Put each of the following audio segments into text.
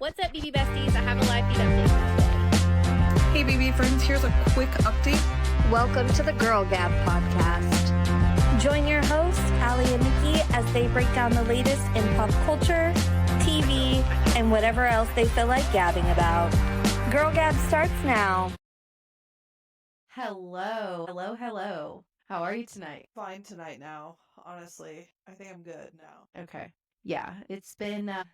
What's up, BB besties? I have a live feed update. Hey, BB friends, here's a quick update. Welcome to the Girl Gab podcast. Join your hosts, Allie and Nikki, as they break down the latest in pop culture, TV, and whatever else they feel like gabbing about. Girl Gab starts now. Hello. How are you tonight? Fine tonight now, honestly. I think I'm good now. Okay. Yeah, it's been a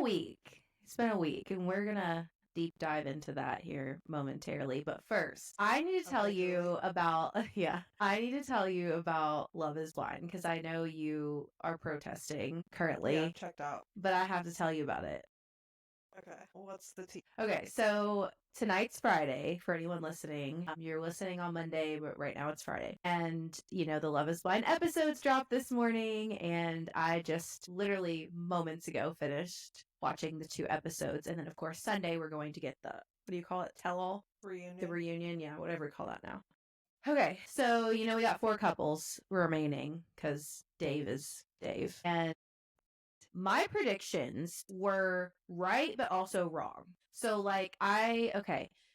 week. It's been a week, and we're gonna deep dive into that here momentarily. But first, I need to tell you about Love is Blind, because I know you are protesting currently. Yeah, checked out. But I have to tell you about it. Okay, well, what's the tea? Okay, so tonight's Friday for anyone listening. You're listening on Monday, but right now it's Friday. And, the Love is Blind episodes dropped this morning, and I just literally moments ago finished watching the 2 episodes. And then, of course, Sunday we're going to get the, what do you call it? Tell-all? Reunion. The reunion, yeah, whatever you call that now. Okay, so, we got 4 couples remaining, because Dave is Dave. And my predictions were right, but also wrong. So,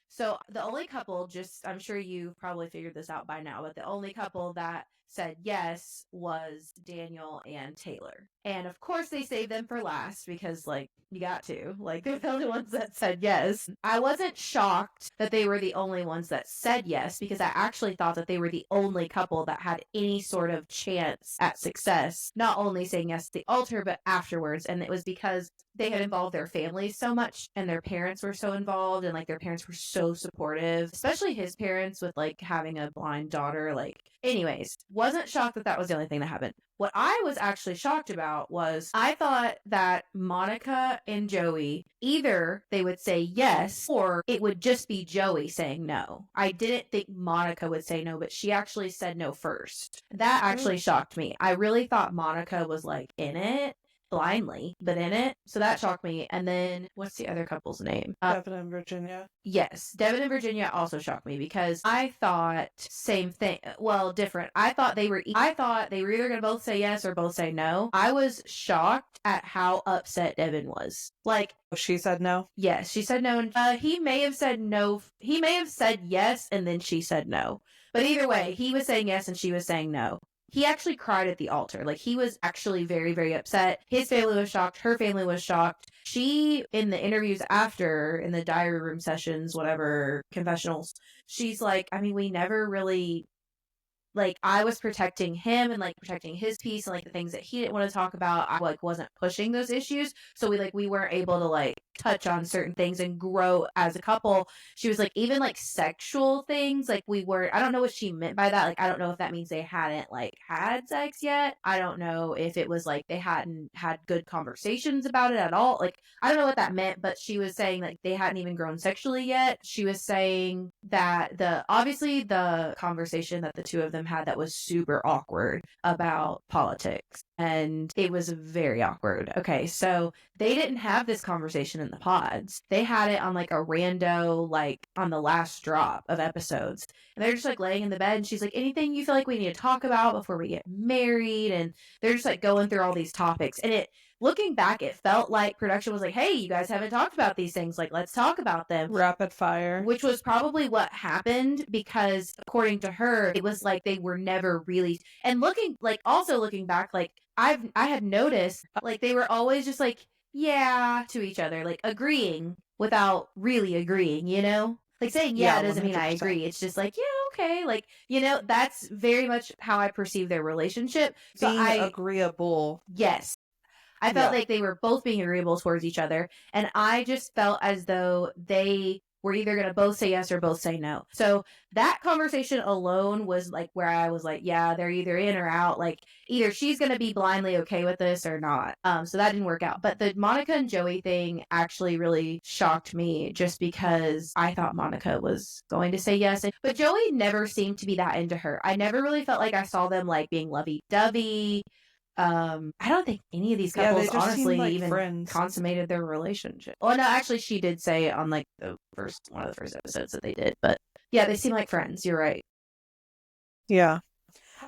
so the only couple, I'm sure you've probably figured this out by now, but the only couple that said yes was Daniel and Taylor. And of course they saved them for last because, you got to. They're the only ones that said yes. I wasn't shocked that they were the only ones that said yes, because I actually thought that they were the only couple that had any sort of chance at success, not only saying yes to the altar, but afterwards. And it was because they had involved their families so much, and their parents were so involved, and their parents were so supportive, especially his parents with having a blind daughter. Anyways, wasn't shocked that that was the only thing that happened. What I was actually shocked about was I thought that Monica and Joey, either they would say yes or it would just be Joey saying no. I didn't think Monica would say no, but she actually said no first. That actually shocked me. I really thought Monica was in it. Blindly, but in it. So that shocked me. And then what's the other couple's name? Devin and Virginia. Yes, Devin and Virginia also shocked me, because I thought same thing. Well, different. I thought they were either gonna both say yes or both say no. I was shocked at how upset Devin was. She said no? Yes, she said no. He may have said no. He may have said yes and then she said no. But either way, he was saying yes and she was saying no. He actually cried at the altar. He was actually very, very upset. His family was shocked. Her family was shocked. She, in the interviews after, in the diary room sessions, whatever, confessionals, she's we never really, I was protecting him and, protecting his peace and, the things that he didn't want to talk about. I, wasn't pushing those issues. So we weren't able to, touch on certain things and grow as a couple. She was even sexual things, we weren't. I don't know what she meant by that. I don't know if that means they hadn't had sex yet. I don't know if it was they hadn't had good conversations about it at all. I don't know what that meant, but she was saying they hadn't even grown sexually yet. She was saying that obviously the conversation that the two of them had that was super awkward about politics, and it was very awkward. Okay, so they didn't have this conversation in the pods. They had it on a rando, on the last drop of episodes. And they're just laying in the bed, and she's anything you feel we need to talk about before we get married? And they're just going through all these topics. And looking back, it felt like production was hey, you guys haven't talked about these things. Let's talk about them. Rapid fire. Which was probably what happened, because according to her, it was they were never really. And looking back, I had noticed they were always just yeah to each other, agreeing without really agreeing, saying yeah doesn't 100%. Mean I agree. It's just yeah, okay. That's very much how I perceive their relationship. So being agreeable. Yes. I felt they were both being agreeable towards each other. And I just felt as though they were either going to both say yes or both say no. So that conversation alone was where I was yeah, they're either in or out. Either she's going to be blindly okay with this or not. So that didn't work out. But the Monica and Joey thing actually really shocked me, just because I thought Monica was going to say yes. But Joey never seemed to be that into her. I never really felt I saw them being lovey-dovey. I don't think any of these couples honestly even friends. Consummated their relationship. Well, no, actually she did say on one of the first episodes that they did, but yeah, they seem like friends. You're right. Yeah.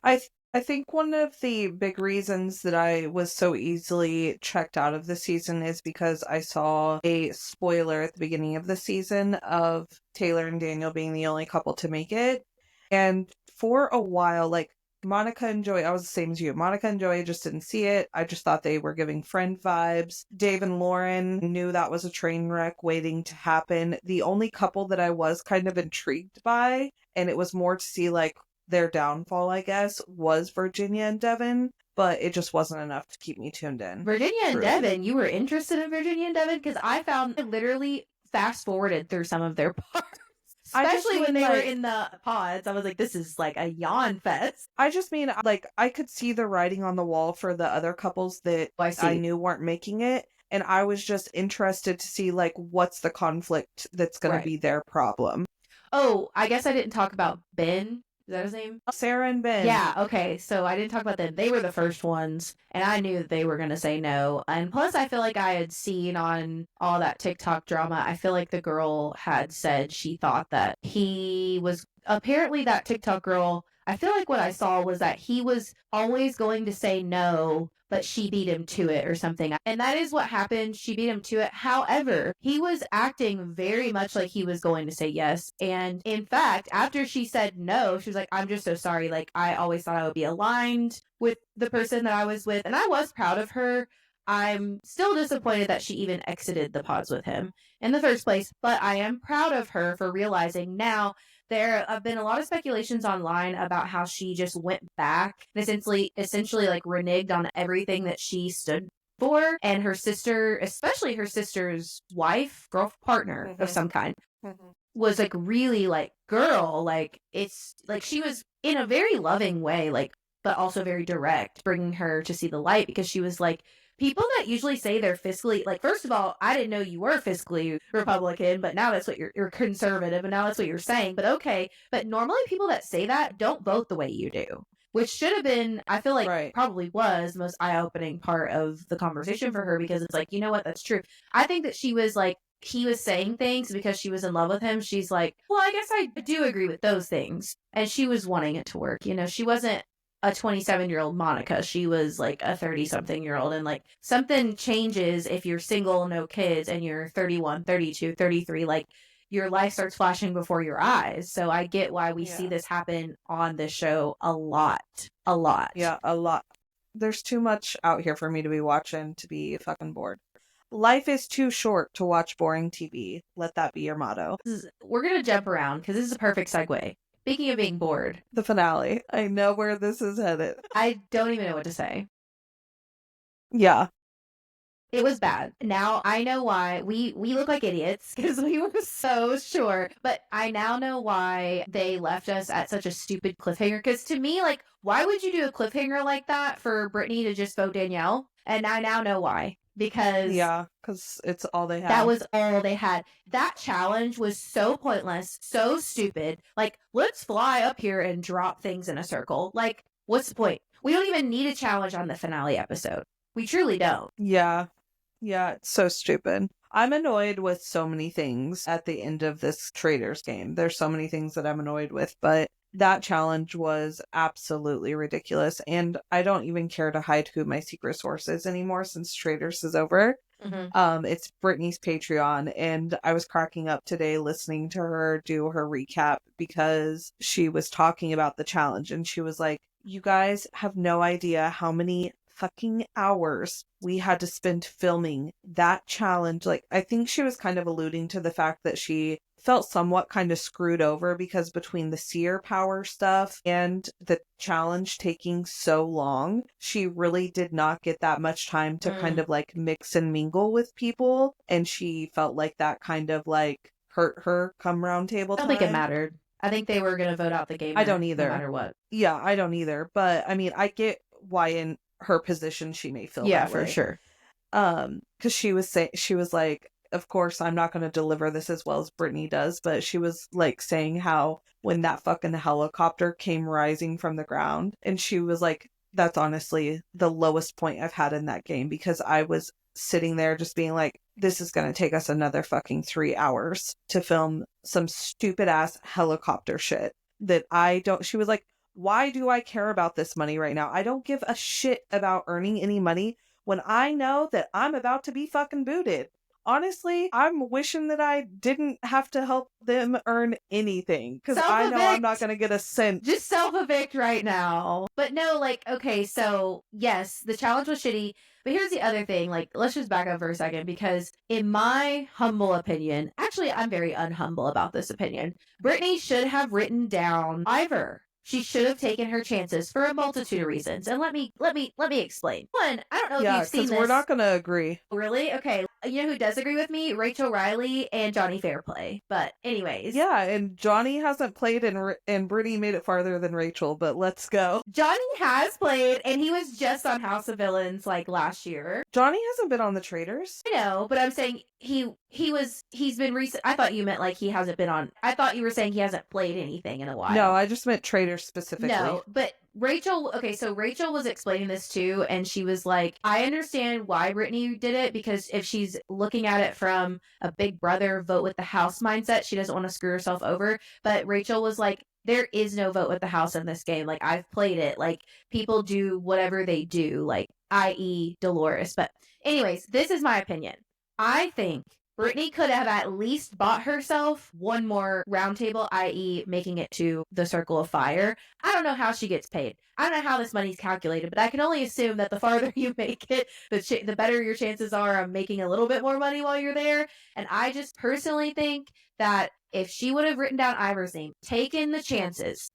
I I think one of the big reasons that I was so easily checked out of the season is because I saw a spoiler at the beginning of the season of Taylor and Daniel being the only couple to make it. And for a while, like, Monica and Joey, I was the same as you. Monica and Joey just didn't see it. I just thought they were giving friend vibes. Dave and Lauren knew that was a train wreck waiting to happen. The only couple that I was kind of intrigued by, and it was more to see, like, their downfall, I guess, was Virginia and Devin, but it just wasn't enough to keep me tuned in. Virginia and Truly. Devin, you were interested in Virginia and Devin? Because I literally fast forwarded through some of their parts. Especially when they were in the pods. I was like, this is like a yawn fest. I just mean, like, I could see the writing on the wall for the other couples that I knew weren't making it. And I was just interested to see, like, what's the conflict that's going to be their problem. Oh, I guess I didn't talk about Ben. Is that his name? Sarah and Ben. Yeah, okay. So I didn't talk about them. They were the first ones, and I knew that they were going to say no. And plus, I feel like I had seen on all that TikTok drama, I feel like the girl had said she thought that he was, apparently that TikTok girl, I feel like what I saw was that he was always going to say no, but she beat him to it or something. And that is what happened. She beat him to it. However, he was acting very much like he was going to say yes. And in fact, after she said no, she was like, I'm just so sorry. Like, I always thought I would be aligned with the person that I was with. And I was proud of her. I'm still disappointed that she even exited the pods with him in the first place. But I am proud of her for realizing now. There have been a lot of speculations online about how she just went back and essentially like reneged on everything that she stood for. And her sister, especially her sister's wife, partner of some kind, was like really like, girl, like it's like she was in a very loving way, like, but also very direct, bringing her to see the light because she was like, people that usually say they're fiscally, like, first of all, I didn't know you were fiscally Republican, but now that's what you're conservative, and now that's what you're saying. But okay, but normally people that say that don't vote the way you do, which should have been, I feel like, probably was the most eye-opening part of the conversation for her because it's like, you know what, that's true. I think that she was like, he was saying things because she was in love with him. She's like, well, I guess I do agree with those things. And she was wanting it to work. You know, she wasn't a 27-year-old Monica. She was like a 30-something-year-old. And like something changes if you're single, no kids, and you're 31, 32, 33. Like your life starts flashing before your eyes. So I get why we see this happen on this show a lot. A lot. Yeah, a lot. There's too much out here for me to be watching to be fucking bored. Life is too short to watch boring TV. Let that be your motto. We're going to jump around because this is a perfect segue. Speaking of being bored. The finale. I know where this is headed. I don't even know what to say. Yeah. It was bad. Now I know why we look like idiots because we were so sure. But I now know why they left us at such a stupid cliffhanger. Because to me, like, why would you do a cliffhanger like that for Brittany to just vote Danielle? And I now know why. Because it's all they had. That was all they had. That challenge was so pointless, so stupid. Like, let's fly up here and drop things in a circle. Like, what's the point? We don't even need a challenge on the finale episode. We truly don't. Yeah. Yeah, it's so stupid. I'm annoyed with so many things at the end of this Traitors game. There's so many things that I'm annoyed with, but that challenge was absolutely ridiculous. And I don't even care to hide who my secret source is anymore since Traitors is over. It's Brittany's Patreon. And I was cracking up today listening to her do her recap because she was talking about the challenge. And she was like, you guys have no idea how many fucking hours we had to spend filming that challenge. Like, I think she was kind of alluding to the fact that she felt somewhat kind of screwed over because between the seer power stuff and the challenge taking so long, she really did not get that much time to kind of like mix and mingle with people. And she felt like that kind of like hurt her come round table time. I don't think it mattered. I think they were going to vote out the game. I don't either. No matter what. Yeah, I don't either. But I mean, I get why in her position she may feel that way. For sure. Because she was like, of course I'm not going to deliver this as well as Brittany does, but she was like saying how when that fucking helicopter came rising from the ground, and she was like, that's honestly the lowest point I've had in that game, because I was sitting there just being like, this is going to take us another fucking 3 hours to film some stupid ass helicopter shit that she was like, why do I care about this money right now? I don't give a shit about earning any money when I know that I'm about to be fucking booted. Honestly, I'm wishing that I didn't have to help them earn anything because I know I'm not going to get a cent. Just self-evict right now. But no, like, okay, so yes, the challenge was shitty. But here's the other thing. Like, let's just back up for a second because in my humble opinion, actually, I'm very unhumble about this opinion. Brittany should have written down Ivor. She should have taken her chances for a multitude of reasons. And let me explain. One, I don't know if you've seen this. We're not going to agree. Really? Okay. You know who does agree with me? Rachel Riley and Johnny Fairplay. But anyways. Yeah, and Johnny hasn't played and Brittany made it farther than Rachel, but let's go. Johnny has played and he was just on House of Villains like last year. Johnny hasn't been on the Traitors. I know, but I'm saying he's been recent. I thought you meant like he hasn't been on. I thought you were saying he hasn't played anything in a while. No, I just meant Traitors specifically. No, but Rachel, okay, so Rachel was explaining this too, and she was like, I understand why Brittany did it, because if she's looking at it from a big brother vote with the house mindset, she doesn't want to screw herself over. But Rachel was like, there is no vote with the house in this game. Like, I've played it. Like, people do whatever they do, like, i.e. Dolores. But anyways, this is my opinion. I think Brittany could have at least bought herself one more round table, i.e. making it to the Circle of Fire. I don't know how she gets paid. I don't know how this money's calculated, but I can only assume that the farther you make it, the better your chances are of making a little bit more money while you're there. And I just personally think that if she would have written down Ivor's name, taken the chances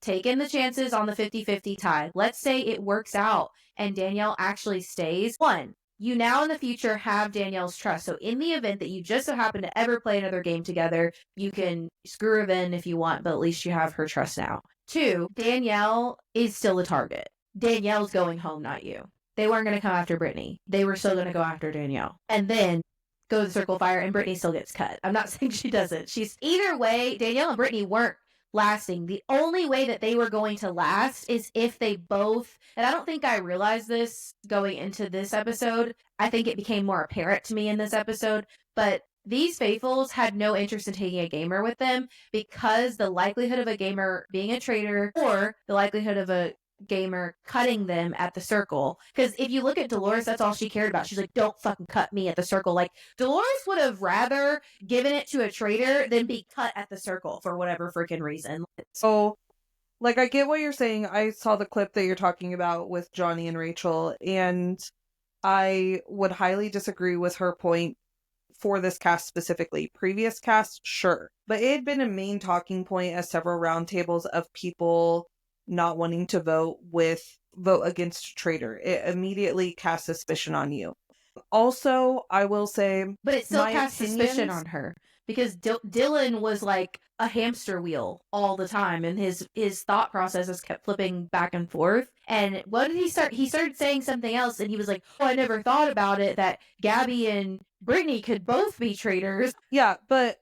on the 50-50 tie, let's say it works out and Danielle actually stays, one, you now in the future have Danielle's trust. So in the event that you just so happen to ever play another game together, you can screw her then if you want, but at least you have her trust now. Two, Danielle is still the target. Danielle's going home, not you. They weren't going to come after Brittany. They were still going to go after Danielle. And then go to the Circle of Fire and Brittany still gets cut. I'm not saying she doesn't. She's either way, Danielle and Brittany weren't lasting. The only way that they were going to last is if they both, and I don't think I realized this going into this episode. I think it became more apparent to me in this episode, but these faithfuls had no interest in taking a gamer with them because the likelihood of a gamer being a traitor or the likelihood of a gamer cutting them at the circle. Because if you look at Dolores, that's all she cared about. She's like, don't fucking cut me at the circle. Like, Dolores would have rather given it to a traitor than be cut at the circle for whatever freaking reason. So, like, I get what you're saying. I saw the clip that you're talking about with Johnny and Rachel, and I would highly disagree with her point for this cast specifically. Previous cast, sure. But it had been a main talking point at several roundtables of people not wanting to vote against a traitor. It immediately casts suspicion on you. Also, I will say, but it still casts suspicion on her because Dylan was like a hamster wheel all the time, and his thought processes kept flipping back and forth. And what did he start? He started saying something else, and he was like, "Oh, I never thought about it that Gabby and Brittany could both be traitors." Yeah,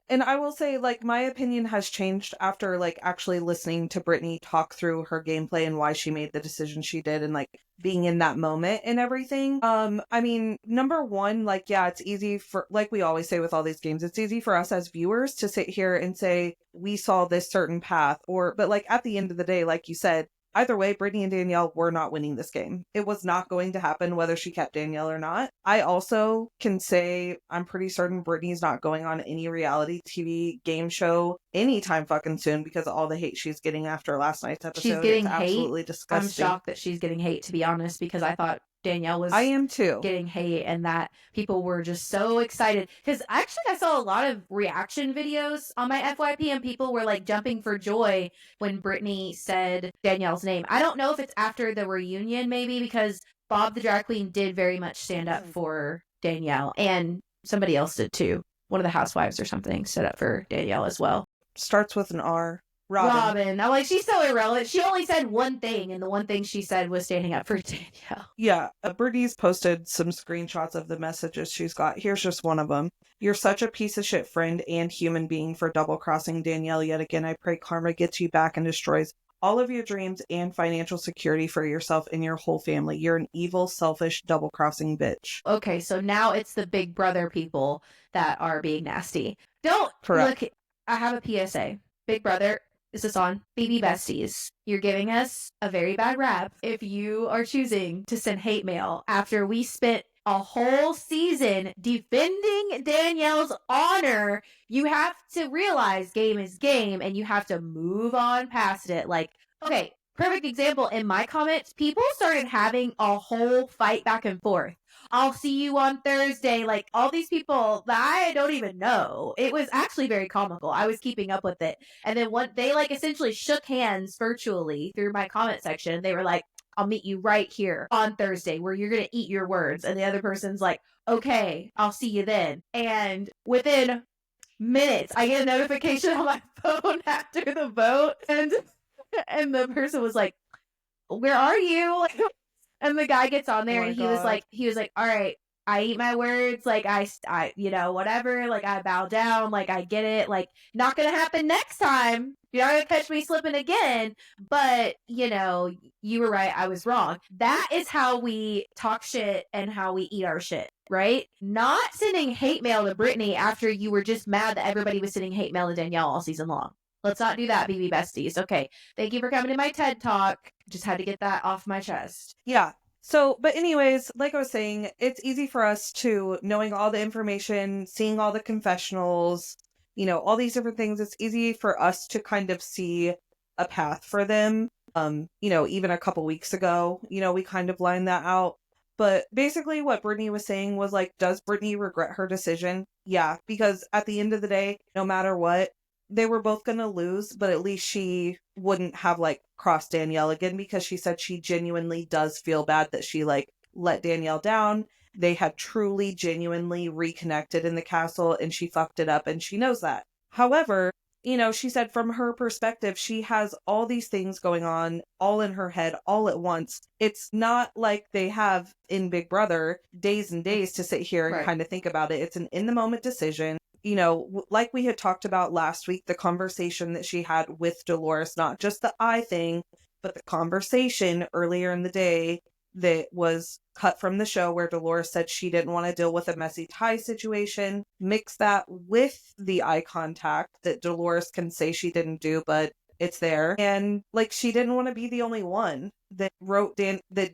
and I will say, like, my opinion has changed after, like, actually listening to Brittany talk through her gameplay and why she made the decision she did and, like, being in that moment and everything. I mean, number one, like, yeah, it's easy for, like we always say with all these games, it's easy for us as viewers to sit here and say, we saw this certain path, but, like, at the end of the day, like you said, either way, Brittany and Danielle were not winning this game. It was not going to happen whether she kept Danielle or not. I also can say I'm pretty certain Brittany's not going on any reality TV game show anytime fucking soon because of all the hate she's getting after last night's episode. She's getting hate. Absolutely disgusting. I'm shocked that she's getting hate, to be honest, because I thought Danielle was I am too getting hate and that people were just so excited because actually I saw a lot of reaction videos on my FYP and people were like jumping for joy when Brittany said Danielle's name. I don't know if it's after the reunion maybe because Bob the drag queen did very much stand up for Danielle and somebody else did too. One of the housewives or something stood up for Danielle as well. Starts with an R. Robin. I'm like, she's so irrelevant. She only said one thing, and the one thing she said was standing up for Danielle. Yeah, Brittany's posted some screenshots of the messages she's got. Here's just one of them. You're such a piece of shit friend and human being for double-crossing Danielle yet again. I pray karma gets you back and destroys all of your dreams and financial security for yourself and your whole family. You're an evil, selfish, double-crossing bitch. Okay, so now it's the big brother people that are being nasty. Don't. Correct. Look, I have a PSA. Big brother, Is this on? BB Besties, you're giving us a very bad rap if you are choosing to send hate mail after we spent a whole season defending Danielle's honor. You have to realize game is game and you have to move on past it. Like, okay, perfect example, in my comments, people started having a whole fight back and forth. I'll see you on Thursday. Like, all these people that I don't even know. It was actually very comical. I was keeping up with it. And then they like essentially shook hands virtually through my comment section. They were like, I'll meet you right here on Thursday where you're going to eat your words. And the other person's like, okay, I'll see you then. And within minutes, I get a notification on my phone after the vote. And the person was like, where are you? And the guy gets on there and he was like, all right, I eat my words. Like I, whatever, like I bow down, like I get it. Like not going to happen next time. You're not going to catch me slipping again. But you were right. I was wrong. That is how we talk shit and how we eat our shit, right? Not sending hate mail to Brittany after you were just mad that everybody was sending hate mail to Danielle all season long. Let's not do that, BB Besties. Okay. Thank you for coming to my TED Talk. Just had to get that off my chest. Yeah. So, but anyways, like I was saying, it's easy for us to, knowing all the information, seeing all the confessionals, all these different things, it's easy for us to kind of see a path for them. Even a couple weeks ago, we kind of lined that out. But basically what Brittany was saying was like, does Brittany regret her decision? Yeah, because at the end of the day, no matter what, they were both going to lose, but at least she wouldn't have like crossed Danielle again, because she said she genuinely does feel bad that she like let Danielle down. They had truly, genuinely reconnected in the castle and she fucked it up and she knows that. However, she said from her perspective, she has all these things going on all in her head all at once. It's not like they have in Big Brother days and days to sit here and kind of think about it. It's an in the moment decision. Like we had talked about last week, the conversation that she had with Dolores, not just the eye thing, but the conversation earlier in the day that was cut from the show where Dolores said she didn't want to deal with a messy tie situation. Mix that with the eye contact that Dolores can say she didn't do, but it's there. And like, she didn't want to be the only one that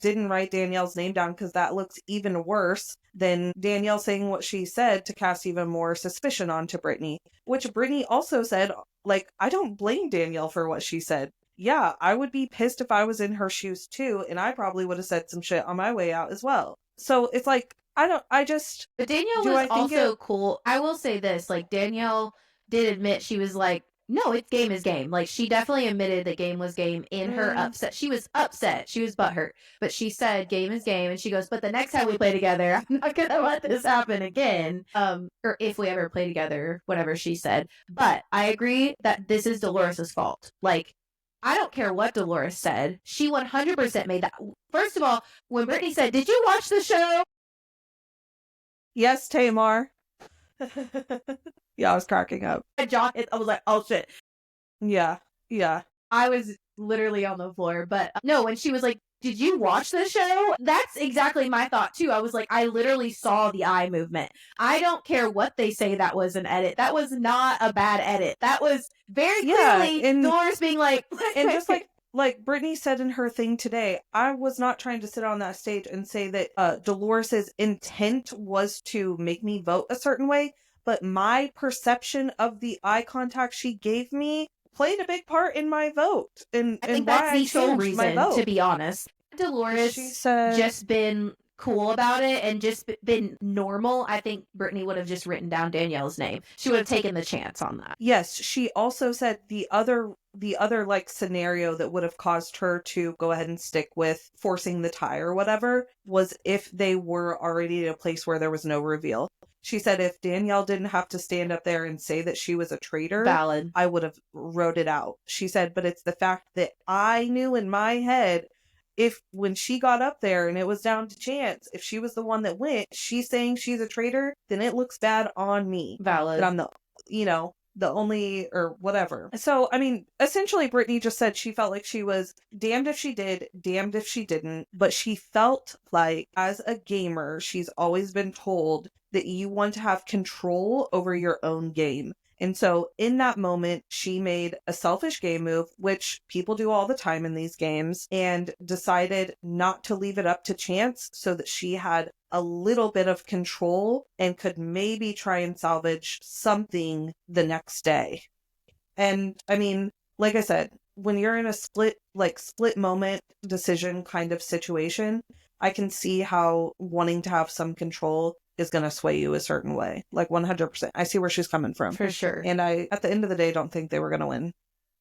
didn't write Danielle's name down, because that looks even worse than Danielle saying what she said to cast even more suspicion onto Brittany, which Brittany also said, like, I don't blame Danielle for what she said. Yeah, I would be pissed if I was in her shoes too, and I probably would have said some shit on my way out as well. So it's like, But Danielle was also cool. I will say this, like, Danielle did admit, she was like, no, it's game is game. Like, she definitely admitted that game was game in her upset. She was upset. She was butthurt. But she said game is game. And she goes, but the next time we play together, I'm not going to let this happen again. Or if we ever play together, whatever she said. But I agree that this is Dolores' fault. Like, I don't care what Dolores said. She 100% made that. First of all, when Brittany said, did you watch the show? Yes, Tamar. Yeah, I was cracking up. John, I was like, oh shit. Yeah. I was literally on the floor. But no, when she was like, did you watch the show? That's exactly my thought too. I was like, I literally saw the eye movement. I don't care what they say that was an edit. That was not a bad edit. That was very clearly Dolores being like, and just like Brittany said in her thing today, I was not trying to sit on that stage and say that Dolores's intent was to make me vote a certain way, but my perception of the eye contact she gave me played a big part in my vote. And I think why that's the sole reason, to be honest. Dolores just been cool about it and just been normal, I think Brittany would have just written down Danielle's name. She would have taken the chance on that. Yes, she also said the other like scenario that would have caused her to go ahead and stick with forcing the tie or whatever was if they were already in a place where there was no reveal. She said if Danielle didn't have to stand up there and say that she was a traitor, valid, I would have wrote it out. She said, but it's the fact that I knew in my head, if when she got up there and it was down to chance, if she was the one that went, she's saying she's a traitor, then it looks bad on me. Valid. That I'm the only, or whatever. So, I mean, essentially Brittany just said she felt like she was damned if she did, damned if she didn't, but she felt like as a gamer, she's always been told that you want to have control over your own game. And so in that moment, she made a selfish game move, which people do all the time in these games, and decided not to leave it up to chance so that she had a little bit of control and could maybe try and salvage something the next day. And I mean, like I said, when you're in a split moment decision kind of situation, I can see how wanting to have some control is going to sway you a certain way. Like 100%. I see where she's coming from. For sure. And I, at the end of the day, don't think they were going to win.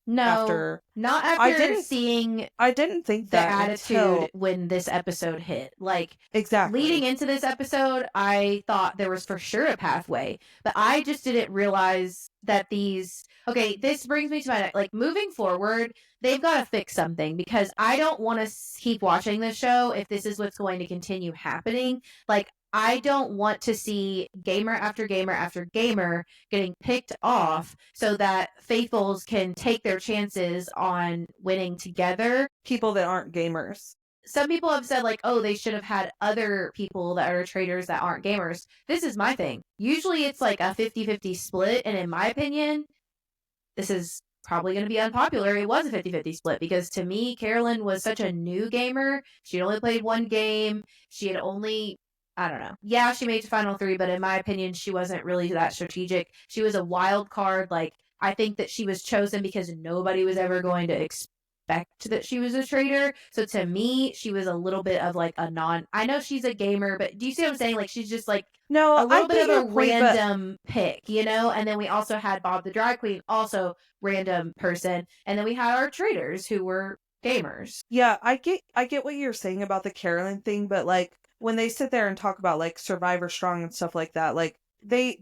No, not after seeing I didn't think the that attitude when this episode hit. Like, exactly. leading into this episode, I thought there was for sure a pathway, but I just didn't realize that these... Okay, this brings me to my... Like, moving forward, they've got to fix something, because I don't want to keep watching this show if this is what's going to continue happening. Like, I don't want to see gamer after gamer after gamer getting picked off so that faithfuls can take their chances on winning together. People that aren't gamers. Some people have said, like, oh, they should have had other people that are traitors that aren't gamers. This is my thing. Usually it's like a 50-50 split, and in my opinion, this is probably going to be unpopular. It was a 50-50 split, because to me, Carolyn was such a new gamer. She only played one game. She had only... I don't know. Yeah, she made it to Final 3, but in my opinion, she wasn't really that strategic. She was a wild card. Like, I think that she was chosen because nobody was ever going to expect that she was a traitor. So to me, she was a little bit of like a I know she's a gamer, but do you see what I'm saying? Like, she's just like a little bit of a random pick, you know? And then we also had Bob the Drag Queen, also random person. And then we had our traitors who were gamers. Yeah, I get what you're saying about the Carolyn thing, but like, when they sit there and talk about like Survivor Strong and stuff like that, like they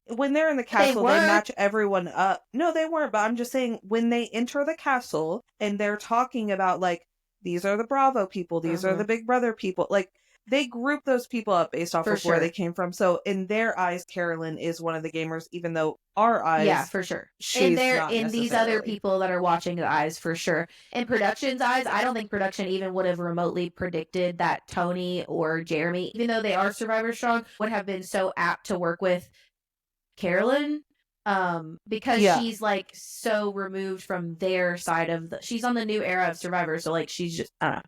when they're in the castle, they match everyone up. No, they weren't, but I'm just saying, when they enter the castle and they're talking about like, these are the Bravo people, these are the Big Brother people, like they group those people up based off of where they came from. So in their eyes, Carolyn is one of the gamers, even though our eyes, yeah, for sure. She's in these other people that are watching the eyes, for sure. In production's eyes, I don't think production even would have remotely predicted that Tony or Jeremy, even though they are Survivor Strong, would have been so apt to work with Carolyn. Because she's like so removed from their side of she's on the new era of Survivor, so like she's just, I don't know.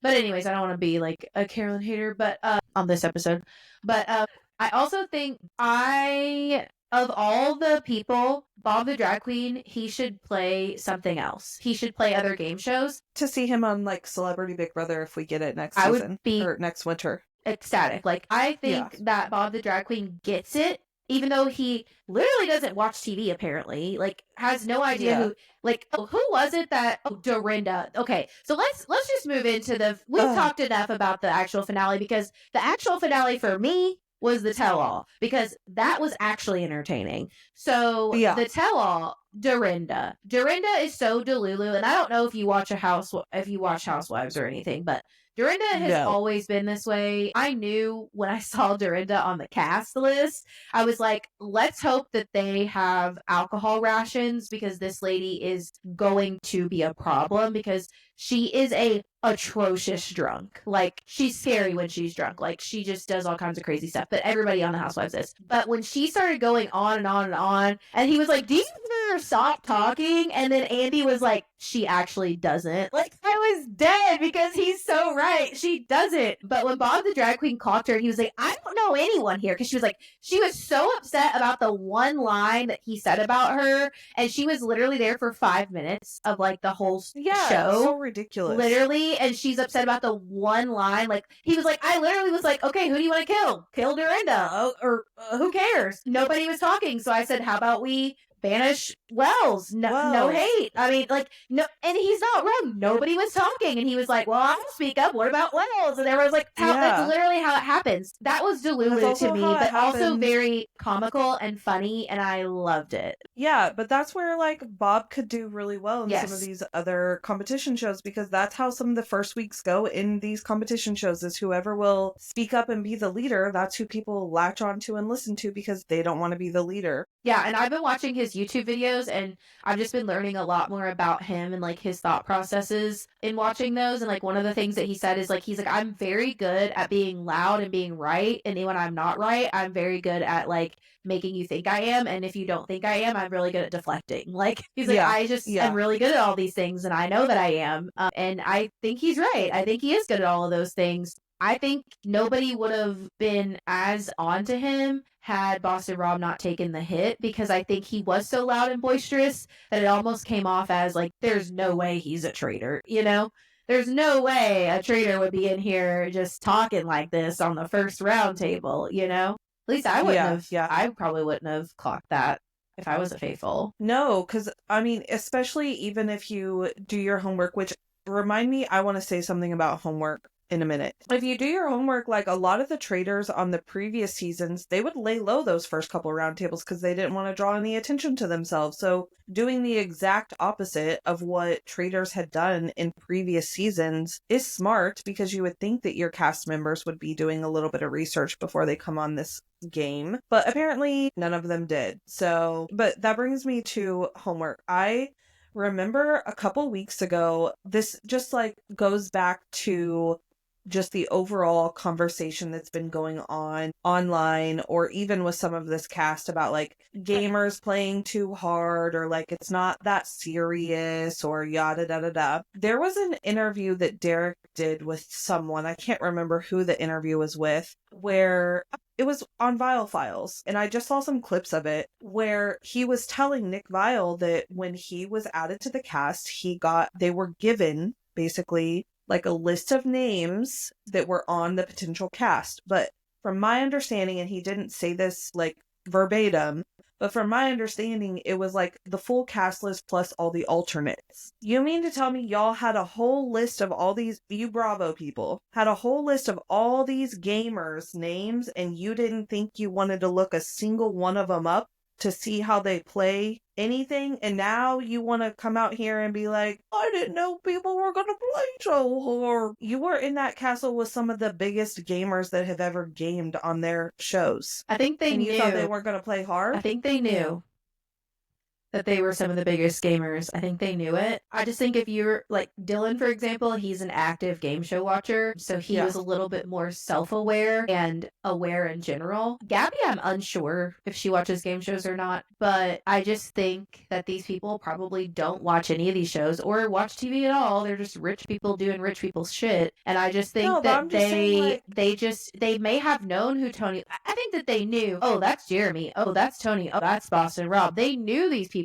But anyways, I don't want to be like a Carolyn hater, but on this episode. But I also think of all the people, Bob the Drag Queen, he should play something else. He should play other game shows. To see him on like Celebrity Big Brother if we get it next season, would be or next winter. Ecstatic. Like, I think that Bob the Drag Queen gets it, even though he literally doesn't watch TV, apparently. Like, has no idea who, like, who was it that, Dorinda. Okay, so let's just move into we've talked enough about the actual finale, because the actual finale for me was the tell-all, because that was actually entertaining. So, the tell-all, Dorinda. Dorinda is so Delulu, and I don't know if you watch Housewives or anything, but Dorinda has always been this way. I knew when I saw Dorinda on the cast list, I was like, let's hope that they have alcohol rations, because this lady is going to be a problem, because she is a atrocious drunk. Like, she's scary when she's drunk. Like, she just does all kinds of crazy stuff. But everybody on the Housewives is. But when she started going on and on and on, and he was like, do you ever stop talking? And then Andy was like, she actually doesn't. Like, I was dead, because he's so right. She doesn't. But when Bob the Drag Queen caught her, he was like, I don't know anyone here. Because she was so upset about the one line that he said about her. And she was literally there for 5 minutes of like the whole show. So ridiculous. Literally. And she's upset about the one line. Like, he was like, I literally was like, okay, who do you want to kill? Kill Dorinda. Or who cares? Nobody was talking. So I said, how about we banish Wells? No hate. I mean, like, no, and he's not wrong. Nobody was talking. And he was like, well, I'll speak up. What about Wells? And everyone was like, that's literally how it happens. That was delulu to me, but also very comical and funny. And I loved it. Yeah, but that's where like Bob could do really well in some of these other competition shows, because that's how some of the first weeks go in these competition shows, is whoever will speak up and be the leader, that's who people latch onto and listen to, because they don't want to be the leader. Yeah, and I've been watching his YouTube videos and I've just been learning a lot more about him and like his thought processes in watching those. And like one of the things that he said is like he's like, I'm very good at being loud and being right. And then when I'm not right, I'm very good at like making you think I am. And if you don't think I am, I'm really good at deflecting. Like he's like, I just am really good at all these things and I know that I am. And I think he's right. I think he is good at all of those things. I think nobody would have been as onto him had Boston Rob not taken the hit, because I think he was so loud and boisterous that it almost came off as like, there's no way he's a traitor, you know? There's no way a traitor would be in here just talking like this on the first round table, you know? At least I wouldn't have. Yeah. I probably wouldn't have clocked that if I was a faithful. No, because, I mean, especially even if you do your homework, which, remind me, I want to say something about homework in a minute. If you do your homework, like a lot of the traders on the previous seasons, they would lay low those first couple roundtables because they didn't want to draw any attention to themselves. So doing the exact opposite of what traders had done in previous seasons is smart, because you would think that your cast members would be doing a little bit of research before they come on this game, but apparently none of them did. So, but that brings me to homework. I remember a couple weeks ago, this just like goes back to just the overall conversation that's been going on online, or even with some of this cast, about like gamers playing too hard, or like it's not that serious, or yada da da da. There was an interview that Derek did with someone, I can't remember who the interview was with, where it was on Vile Files, and I just saw some clips of it where he was telling Nick Vile that when he was added to the cast, they were given basically like a list of names that were on the potential cast. But from my understanding, and he didn't say this like verbatim, but from my understanding, it was like the full cast list plus all the alternates. You mean to tell me y'all had a whole list of all these, you Bravo people, had a whole list of all these gamers' names, and you didn't think you wanted to look a single one of them up to see how they play anything, and now you want to come out here and be like, I didn't know people were going to play so hard. You were in that castle with some of the biggest gamers that have ever gamed on their shows. I think they knew. You thought they weren't going to play hard? I think they knew that they were some of the biggest gamers. I think they knew it. I just think if you're like Dylan, for example, he's an active game show watcher, so he was a little bit more self-aware and aware in general. Gabby, I'm unsure if she watches game shows or not, but I just think that these people probably don't watch any of these shows or watch TV at all. They're just rich people doing rich people's shit. And I just think that they may have known who Tony, I think that they knew, oh, that's Jeremy, oh, that's Tony, oh, that's Boston Rob. They knew these people.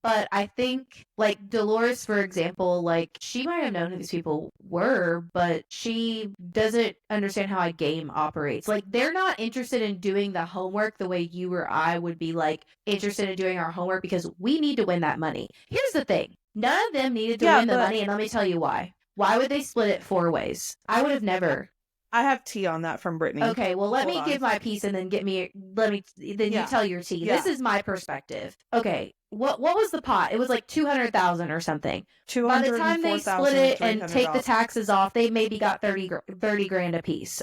But I think like Dolores, for example, like she might have known who these people were, but she doesn't understand how a game operates. Like they're not interested in doing the homework the way you or I would be like interested in doing our homework, because we need to win that money. Here's the thing. None of them needed to win the money, and let me tell you why. Why would they split it 4 ways? I would have never. I have tea on that from Brittany. Okay, well, let me give my piece and then you tell your tea. This is my perspective. Okay, what was the pot? It was like 200,000 or something. By the time they split it and take the taxes off, they maybe got 30 grand a piece.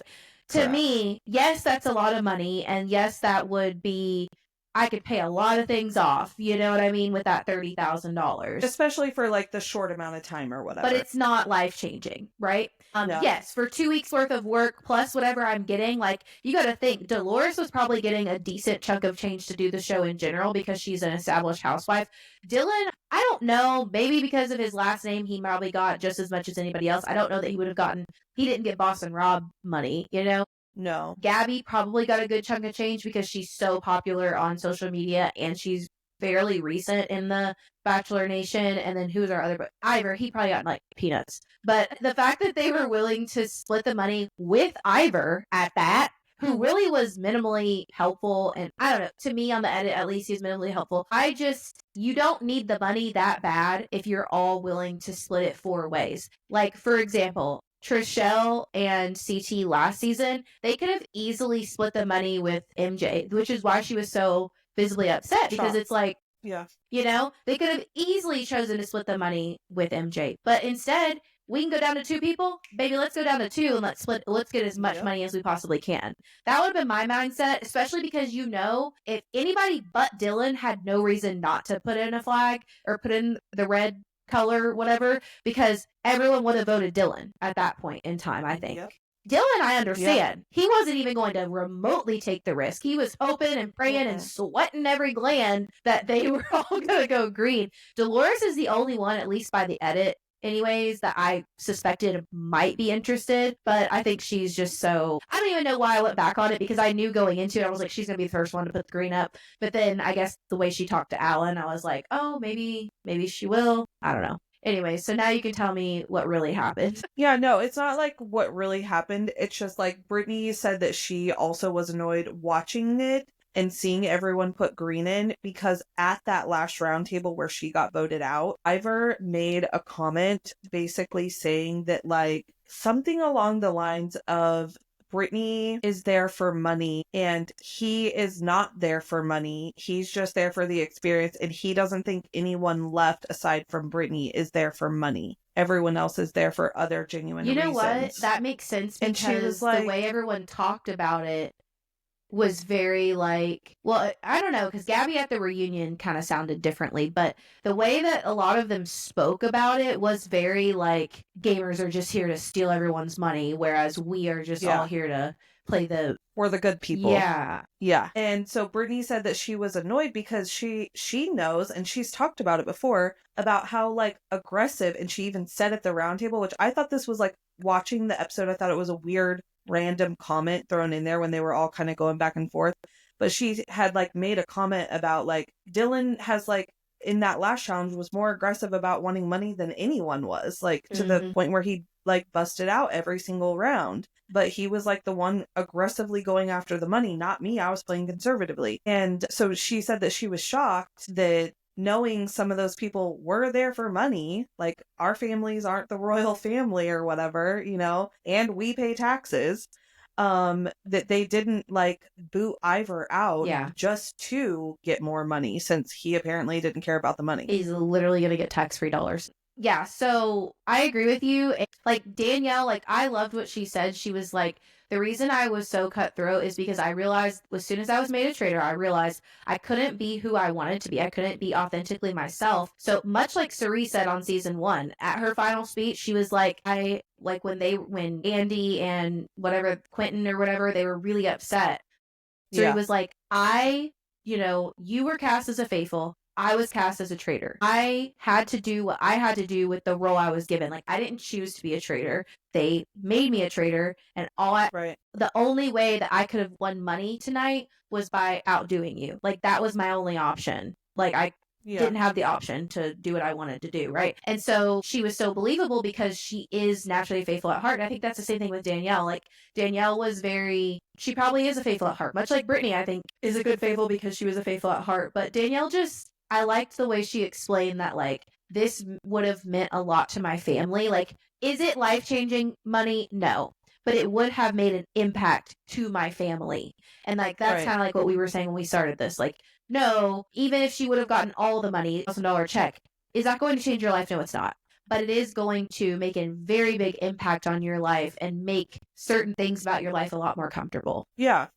To me, yes, that's a lot of money, and yes, that would be, I could pay a lot of things off, you know what I mean, with that $30,000. Especially for like the short amount of time or whatever. But it's not life-changing, right? No. Yes, for 2 weeks worth of work plus whatever I'm getting, like, you got to think, Dolores was probably getting a decent chunk of change to do the show in general because she's an established housewife. Dylan, I don't know, maybe because of his last name, he probably got just as much as anybody else. I don't know that he would have he didn't get Boston Rob money, you know? No. Gabby probably got a good chunk of change because she's so popular on social media and she's fairly recent in the Bachelor Nation. And then who's our other, but Ivor, he probably got like peanuts. But the fact that they were willing to split the money with Ivor at that, who really was minimally helpful, and I don't know, to me on the edit at least he's minimally helpful. You don't need the money that bad if you're all willing to split it 4 ways. Like, for example, Trishelle and CT last season, they could have easily split the money with MJ, which is why she was so visibly upset, because it's like, yeah, you know, they could have easily chosen to split the money with MJ, but instead we can go down to 2 people, baby, let's go down to 2 and let's get as much money as we possibly can. That would have been my mindset, especially because, if anybody but Dylan had no reason not to put in a flag or put in the red color, whatever, because everyone would have voted Dylan at that point in time, I think. Yep. Dylan, I understand. He wasn't even going to remotely take the risk. He was hoping and praying and sweating every gland that they were all going to go green. Dolores is the only one, at least by the edit, anyways, that I suspected might be interested, but I think she's just so, I don't even know why I went back on it, because I knew going into it, I was like, she's gonna be the first one to put the green up, but then I guess the way she talked to Alan, I was like, oh, maybe she will, I don't know. Anyway, so now you can tell me what really happened. Yeah, no, it's not like what really happened. It's just like Brittany said that she also was annoyed watching it and seeing everyone put green in, because at that last round table where she got voted out, Ivor made a comment basically saying that, like, something along the lines of Brittany is there for money and he is not there for money. He's just there for the experience, and he doesn't think anyone left aside from Brittany is there for money. Everyone else is there for other genuine reasons. You know what? That makes sense, because and she was like, the way everyone talked about it was very like, well, I don't know, because Gabby at the reunion kind of sounded differently, but the way that a lot of them spoke about it was very like, gamers are just here to steal everyone's money, whereas we are just all here to play we're the good people. Yeah. And so Brittany said that she was annoyed because she knows, and she's talked about it before, about how like aggressive, and she even said at the round table, which I thought this was like, watching the episode, I thought it was a weird random comment thrown in there when they were all kind of going back and forth, but she had like made a comment about like Dylan has like in that last challenge was more aggressive about wanting money than anyone was, like to the point where he like busted out every single round, but he was like the one aggressively going after the money, not me. I was playing conservatively. And so she said that she was shocked that, knowing some of those people were there for money, like our families aren't the royal family or whatever, and we pay taxes, that they didn't like boot Ivor out just to get more money, since he apparently didn't care about the money. He's literally going to get tax-free dollars. Yeah, so I agree with you. Like Danielle, like I loved what she said. She was like, the reason I was so cutthroat is because I realized as soon as I was made a traitor, I realized I couldn't be who I wanted to be. I couldn't be authentically myself. So much like Cerie said on season 1, at her final speech, she was like, when Andy and whatever, Quentin or whatever, they were really upset. Cerie was like, you were cast as a faithful. I was cast as a traitor. I had to do what I had to do with the role I was given. Like, I didn't choose to be a traitor. They made me a traitor, and the only way that I could have won money tonight was by outdoing you. Like, that was my only option. Like, I didn't have the option to do what I wanted to do, right? And so she was so believable because she is naturally faithful at heart. And I think that's the same thing with Danielle. Like, Danielle was she probably is a faithful at heart. Much like Brittany, I think, is a good faithful because she was a faithful at heart. But Danielle I liked the way she explained that, like, this would have meant a lot to my family. Like, is it life-changing money? No. But it would have made an impact to my family. And, like, that's kind of like what we were saying when we started this. Like, no, even if she would have gotten all the money, $1,000 check, is that going to change your life? No, it's not. But it is going to make a very big impact on your life and make certain things about your life a lot more comfortable. Yeah,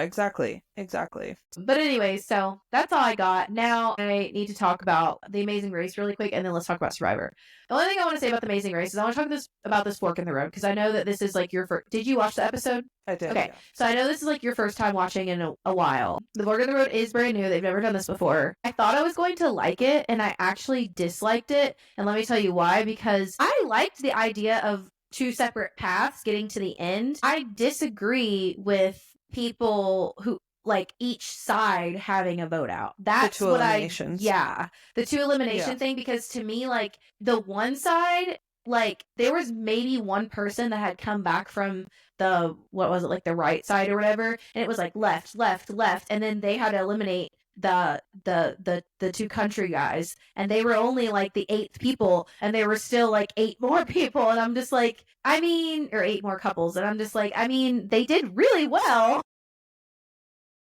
exactly. But anyway, so that's all I got. Now I need to talk about The Amazing Race really quick, and then let's talk about Survivor. The only thing I want to say about The Amazing Race is I want to talk about this fork in the road, because I know that this is like your first. Did you watch the episode? I did. Okay, so I know this is like your first time watching in a while. The fork in the road is brand new. They've never done this before. I thought I was going to like it, and I actually disliked it. And let me tell you why. Because I liked the idea of 2 separate paths getting to the end. I disagree with people who like each side having a vote out. That's the 2 eliminations. The 2 elimination thing, because to me, like, the one side, like, there was maybe one person that had come back from the, what was it, like the right side or whatever, and it was like left, and then they had to eliminate the 2 country guys, and they were only like the 8th people, and there were still like 8 more people, and I'm just like, or 8 more couples, and I'm just like, they did really well.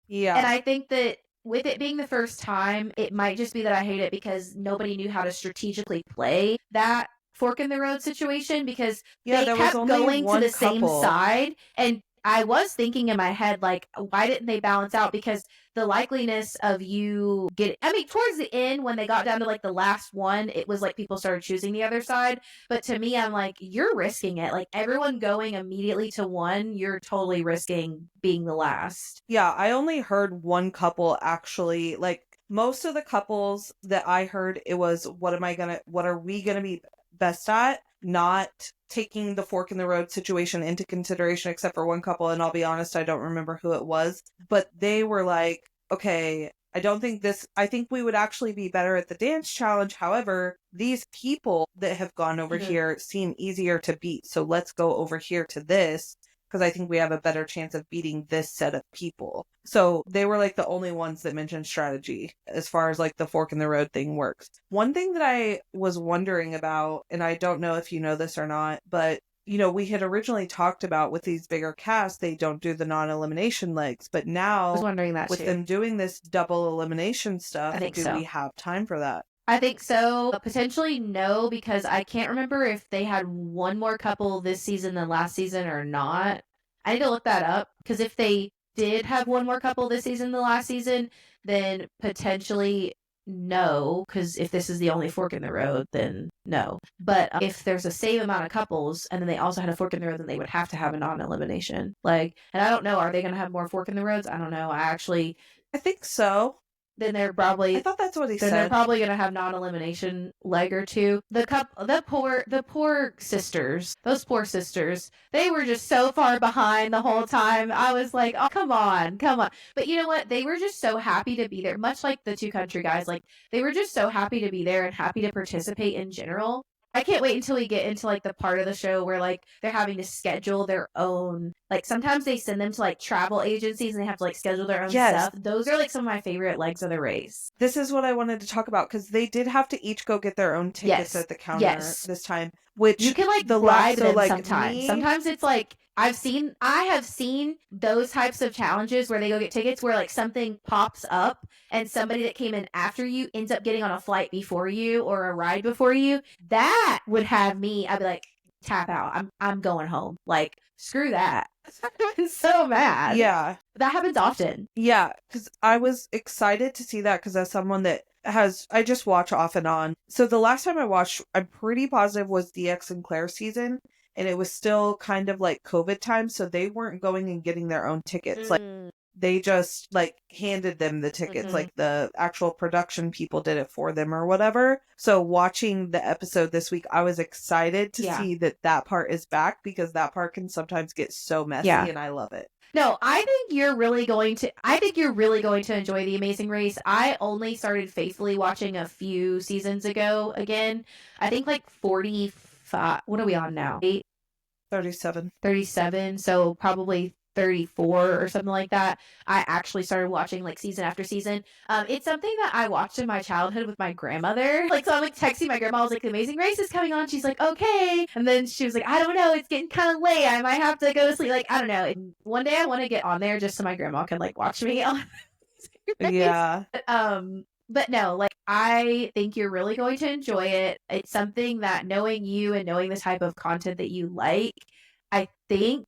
Yeah. And I think that with it being the first time, it might just be that I hate it because nobody knew how to strategically play that fork in the road situation because Yeah, they there was kept only going to one the same couple. side. And I was thinking in my head, like, why didn't they balance out? Because the likeliness of you getting, I mean, towards the end, when they got down to like the last one, it was like people started choosing the other side. But to me, I'm like, you're risking it. Like everyone going immediately to one, you're totally risking being the last. Yeah, I only heard one couple actually, like most of the couples that I heard, it was what are we gonna be best at? Not taking the fork in the road situation into consideration, except for one couple, and I'll be honest, I don't remember who it was, but they were like, okay, I think we would actually be better at the dance challenge. However, these people that have gone over here seem easier to beat. So let's go over here to this because I think we have a better chance of beating this set of people. So they were like the only ones that mentioned strategy as far as like the fork in the road thing works. One thing that I was wondering about, and I don't know if you know this or not, but you know, we had originally talked about with these bigger casts, they don't do the non-elimination legs, but I was now wondering that with too. them doing this double elimination stuff, I think do so. we have time for that? I think so. Potentially no, because I can't remember if they had one more couple this season than last season or not. I need to look that up because if they did have one more couple this season than last season, then potentially no, because if this is the only fork in the road, then no. But if there's a same amount of couples and then they also had a fork in the road, then they would have to have a non-elimination. Like, and I don't know, are they going to have more fork in the roads? I don't know. I think so. Then they're I probably thought that's what he then they're said. probably gonna have non-elimination leg or two. The poor sisters, those poor sisters, they were just so far behind the whole time. I was like, oh come on. But you know what? They were just so happy to be there, much like the two country guys. Like they were just so happy to be there and happy to participate in general. I can't wait until we get into like the part of the show where like they're having to schedule their own, like sometimes they send them to like travel agencies and they have to like schedule their own stuff. Those are like some of my favorite legs of the race. This is what I wanted to talk about because they did have to each go get their own tickets at the counter this time, which you can like the bribe so them like sometimes. Sometimes it's like I have seen those types of challenges where they go get tickets where like something pops up and somebody that came in after you ends up getting on a flight before you or a ride before you. That would have me, I'd be like, tap out. I'm going home. Like, screw that. I'm so mad. Yeah. That happens often. Yeah, because I was excited to see that because as someone that I just watch off and on. So the last time I watched, I'm pretty positive was DX and Claire season. And it was still kind of like COVID time. So they weren't going and getting their own tickets. Like they just like handed them the tickets. Like the actual production people did it for them or whatever. So watching the episode this week, I was excited to see that part is back because that part can sometimes get so messy and I love it. No, I think you're really going to enjoy The Amazing Race. I only started faithfully watching a few seasons ago again. I think like 45. What are we on now? 37. So probably 34 or something like that. I actually started watching like season after season. It's something that I watched in my childhood with my grandmother. Like, so I'm like texting my grandma. I was like, The Amazing Race is coming on. She's like, okay. And then she was like, I don't know. It's getting kind of late. I might have to go to sleep. Like, I don't know. And one day I want to get on there just so my grandma can like watch me. Yeah. But no, like I think you're really going to enjoy it. It's something that knowing you and knowing the type of content that you like, I think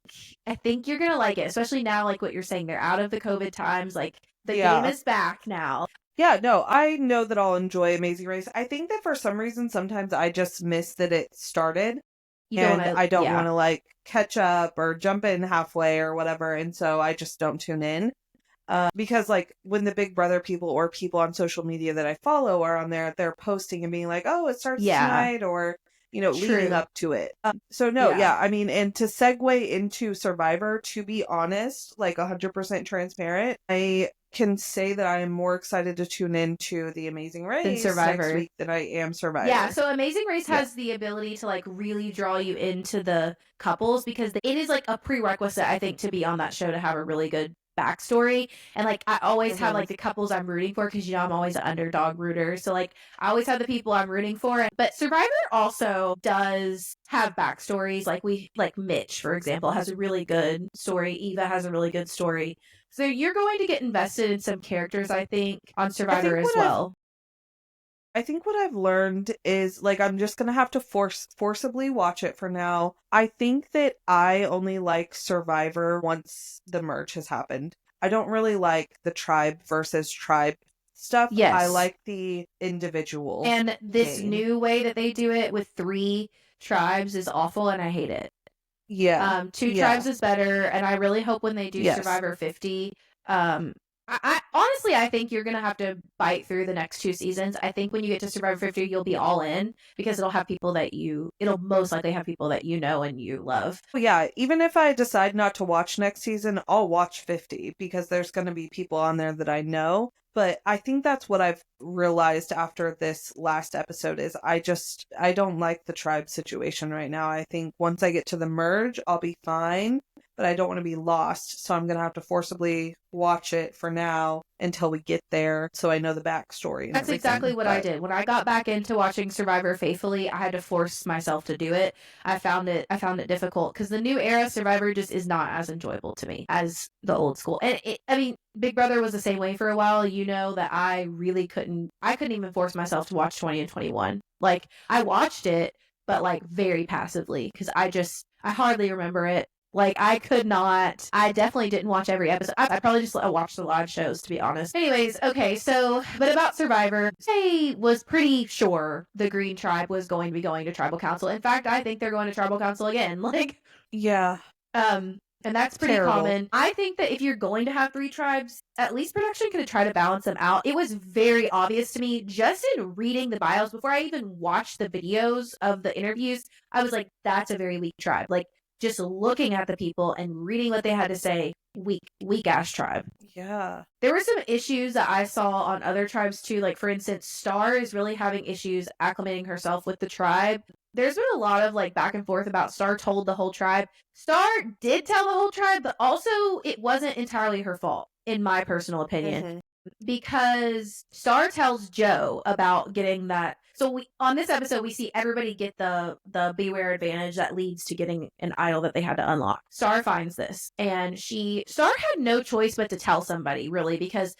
you're gonna like it, especially now, like what you're saying, they're out of the COVID times, like the game is back now. Yeah, no, I know that I'll enjoy Amazing Race. I think that for some reason, sometimes I just miss that it started. I don't want to like catch up or jump in halfway or whatever. And so I just don't tune in. Because like when the Big Brother people or people on social media that I follow are on there, they're posting and being like, oh, it starts tonight or, you know, leading up to it. So no, I mean, and to segue into Survivor, to be honest, like 100% transparent, I can say that I am more excited to tune into The Amazing Race than Survivor next week than I am Survivor. Yeah, so Amazing Race has the ability to like really draw you into the couples because it is like a prerequisite, I think, to be on that show to have a really good backstory. And like I always have like the couples I'm rooting for because, you know, I'm always an underdog rooter, so like I always have the people I'm rooting for. But Survivor also does have backstories, like Mitch, for example, has a really good story. Eva has a really good story, so you're going to get invested in some characters, I think, on Survivor as well. I think what I've learned is, like, I'm just gonna have to forcibly watch it for now. I think that I only like Survivor once the merge has happened. I don't really like the tribe versus tribe stuff. I Yes. like the individual. And this game. new way that they do it with 3 tribes is awful, and I hate it. Yeah. 2 Yeah. tribes is better, and I really hope when they do Yes. Survivor 50, I honestly, I think you're gonna have to bite through the next 2 seasons. I think when you get to Survivor 50, you'll be all in because it'll most likely have people that you know and you love. Yeah, even if I decide not to watch next season, I'll watch 50 because there's going to be people on there that I know. But I think that's what I've realized after this last episode is I don't like the tribe situation right now. I think once I get to the merge, I'll be fine, but I don't want to be lost. So I'm going to have to forcibly watch it for now until we get there so I know the backstory. That's exactly what I did. When I got back into watching Survivor faithfully, I had to force myself to do it. I found it difficult because the new era Survivor just is not as enjoyable to me as the old school. And I mean, Big Brother was the same way for a while. You know that I really couldn't even force myself to watch 20 and 21. Like, I watched it, but like very passively because I hardly remember it. Like, I definitely didn't watch every episode. I probably just watched the live shows, to be honest. Anyways, okay, but about Survivor, I was pretty sure the Green Tribe was going to be going to Tribal Council. In fact, I think they're going to Tribal Council again. Like, yeah. And that's pretty common. I think that if you're going to have 3 tribes, at least production could try to balance them out. It was very obvious to me just in reading the bios before I even watched the videos of the interviews. I was like, that's a very weak tribe. Like, just looking at the people and reading what they had to say, weak ass tribe. Yeah. There were some issues that I saw on other tribes too. Like, for instance, Star is really having issues acclimating herself with the tribe. There's been a lot of like back and forth about Star told the whole tribe. Star did tell the whole tribe, but also it wasn't entirely her fault, in my personal opinion. Mm-hmm. Because Star tells Joe about getting that. So on this episode, we see everybody get the beware advantage that leads to getting an idol that they had to unlock. Star finds this, and Star had no choice but to tell somebody, really, because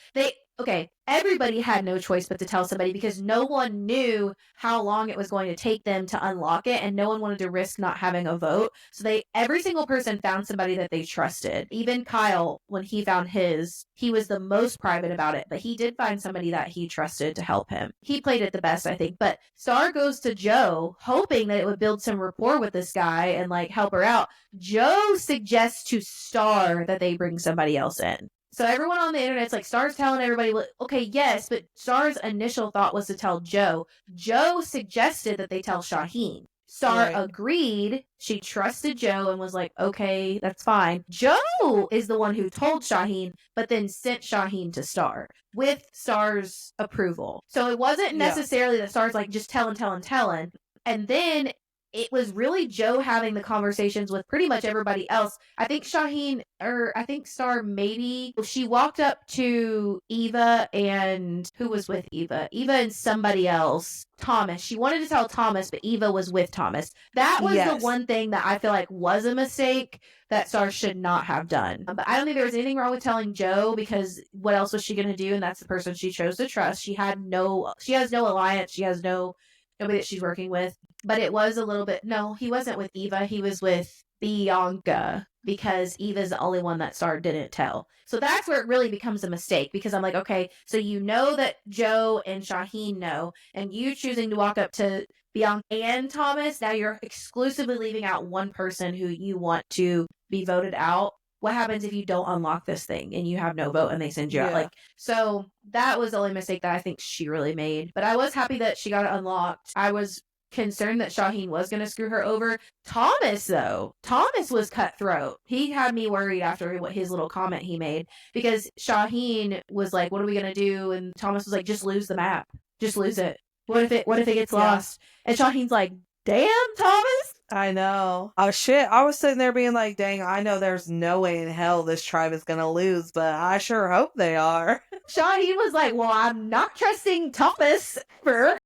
everybody had no choice but to tell somebody because no one knew how long it was going to take them to unlock it, and no one wanted to risk not having a vote. So every single person found somebody that they trusted. Even Kyle, when he found his, he was the most private about it, but he did find somebody that he trusted to help him. He played it the best, I think. But Star goes to Joe, hoping that it would build some rapport with this guy and like help her out. Joe suggests to Star that they bring somebody else in. So everyone on the internet's like, Star's telling everybody, okay, yes, but Star's initial thought was to tell Joe. Joe suggested that they tell Shaheen. Star agreed. She trusted Joe and was like, okay, that's fine. Joe is the one who told Shaheen, but then sent Shaheen to Star with Star's approval. So it wasn't necessarily that Star's like, just telling. And then it was really Joe having the conversations with pretty much everybody else. I think Star maybe, she walked up to Eva and who was with Eva? Eva and somebody else. Thomas. She wanted to tell Thomas, but Eva was with Thomas. That was the one thing that I feel like was a mistake that Star should not have done. But I don't think there was anything wrong with telling Joe because what else was she going to do? And that's the person she chose to trust. She has no alliance. She has nobody that she's working with. But it was a little bit, no, he wasn't with Eva. He was with Bianca because Eva's the only one that Star didn't tell. So that's where it really becomes a mistake because I'm like, okay, so you know that Joe and Shaheen know, and you choosing to walk up to Bianca and Thomas, now you're exclusively leaving out one person who you want to be voted out. What happens if you don't unlock this thing and you have no vote and they send you out? Like, so that was the only mistake that I think she really made. But I was happy that she got it unlocked. I was concerned that Shaheen was going to screw her over. Thomas was cutthroat. He had me worried after his little comment he made because Shaheen was like, what are we going to do? And Thomas was like, just lose the map. Just lose it. What if it gets lost? And Shaheen's like, damn, Thomas. I know. Oh, shit. I was sitting there being like, dang, I know there's no way in hell this tribe is going to lose, but I sure hope they are. Shaheen was like, well, I'm not trusting Thomas ever.